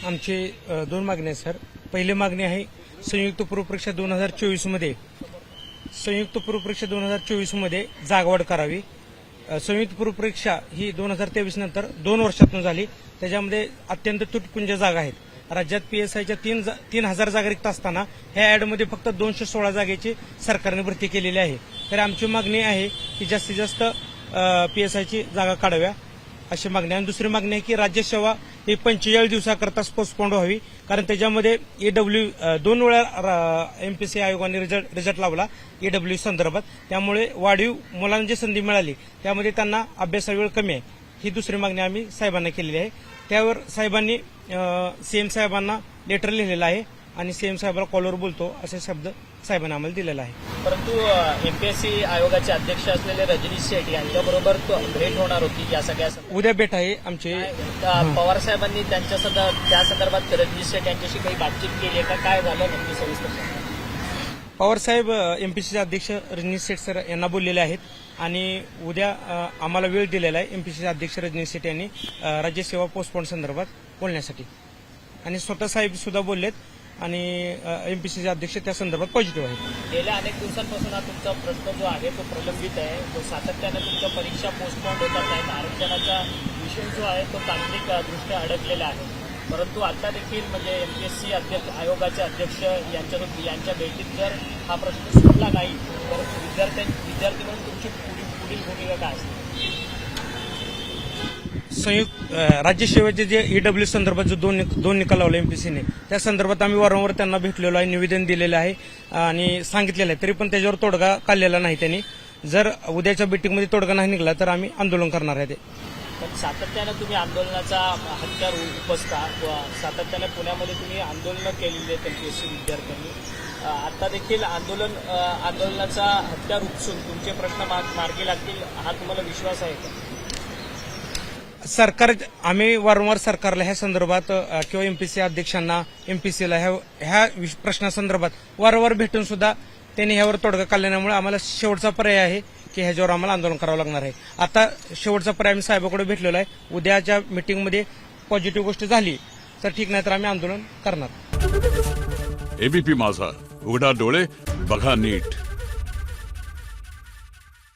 आमचे दोन मागण्या आहेत सर. पहिली मागणी आहे संयुक्त पूर्वपरीक्षा 2024 मध्ये मध्ये जागावाढ करावी. संयुक्त पूर्वपरीक्षा ही 2023 नंतर 2 वर्षातून झाली. त्याच्यामध्ये अत्यंत तुटपुंज जागा आहेत. राज्यात पीएसआयच्या 3,000 जागा रिक्त असताना ह्या ऍडमध्ये फक्त 216 जागेची सरकारने भरती केलेली आहे. तर आमची मागणी आहे की जास्तीत जास्त पीएसआयची जागा काढाव्या अशी मागणी. आणि दुसरी मागणी आहे की राज्यसेवा ही 45 दिवसाकरता पोस्टपोंड व्हावी, कारण त्याच्यामध्ये ईडब्ल्यू 2 वेळा एमपीसी आयोगाने रिझल्ट लावला ईडब्ल्यू संदर्भात. त्यामुळे वाढीव मुलांना जी संधी मिळाली त्यामध्ये त्यांना अभ्यासा वेळ कमी आहे. ही दुसरी मागणी आम्ही साहेबांना केलेली आहे. त्यावर साहेबांनी सीएम साहेबांना लेटर लिहिलेलं आहे आणि सीएम साहेबांना कॉलवर बोलतो असे शब्द साहेबांना आम्हाला दिलेला आहे. परंतु एमपीएससी आयोगाचे अध्यक्ष असलेले रजनीश शेठ यांच्याबरोबर भेट होणार होती या सगळ्या उद्या भेट आहे आमचे. पवार साहेबांनी त्या संदर्भात रजनीश शेठ यांच्याशी काही बातचीत केली आहे का? काय झालं नक्की सविस्तर? पवार साहेब एमपीसीचे अध्यक्ष रजनीश शेठ सर यांना बोललेले आहेत आणि उद्या आम्हाला वेळ दिलेला आहे एमपीसीचे अध्यक्ष रजनीश शेठ यांनी राज्यसेवा पोस्टपोन संदर्भात बोलण्यासाठी. आणि स्वतः साहेब सुद्धा बोललेत आणि एमपीसीचे अध्यक्ष त्या संदर्भात पॉझिटिव्ह आहेत. गेल्या अनेक दिवसांपासून हा तुमचा प्रश्न जो आहे तो प्रलंबित आहे. तो सातत्याने तुमच्या परीक्षा पोस्टपोन होतात आहेत. आरक्षणाचा विषय जो आहे तो तांत्रिक दृष्ट्या अडकलेला आहे. परंतु आता देखील म्हणजे एमपीएससी आयोगाचे अध्यक्ष यांच्या भेटीत जर हा प्रश्न सुटला नाही तर विद्यार्थी म्हणून तुमची पुढील भूमिका काय असते? संयुक्त राज्यसेवेचे जे ईडब्ल्यू संदर्भात जो दोन निकाल लावला एमपीसीने त्या संदर्भात आम्ही वारंवार त्यांना भेटलेलो आहे, निवेदन दिलेलं आहे आणि सांगितलेलं आहे. तरी पण त्याच्यावर तोडगा काढलेला नाही त्यांनी. जर उद्याच्या मीटिंगमध्ये तोडगा नाही निघाला तर आम्ही आंदोलन करणार आहे. पण सातत्यानं तुम्ही आंदोलनाचा हत्यार उपसता. सातत्याने पुण्यामध्ये तुम्ही आंदोलनं केलेली आहेत एमपीएससी विद्यार्थ्यांनी. आता देखील आंदोलनाचा हत्यार उपसून तुमचे प्रश्न मार्गी लागतील हा तुम्हाला विश्वास आहे का? सरकार आम्ही वारंवार सरकारला ह्या संदर्भात किंवा एमपीसी अध्यक्षांना एमपीसीला ह्या प्रश्नासंदर्भात वारंवार भेटून सुद्धा त्यांनी ह्यावर तोडगा काढल्यामुळे आम्हाला शेवटचा पर्याय आहे की ह्याच्यावर आम्हाला आंदोलन करावं लागणार आहे. आता शेवटचा पर्याय आम्ही साहेबांकडे भेटलेला आहे. उद्याच्या मीटिंगमध्ये पॉझिटिव्ह गोष्ट झाली तर ठीक, नाही तर आम्ही आंदोलन करणार. एबीपी माझा, उघडा डोळे बघा नीट.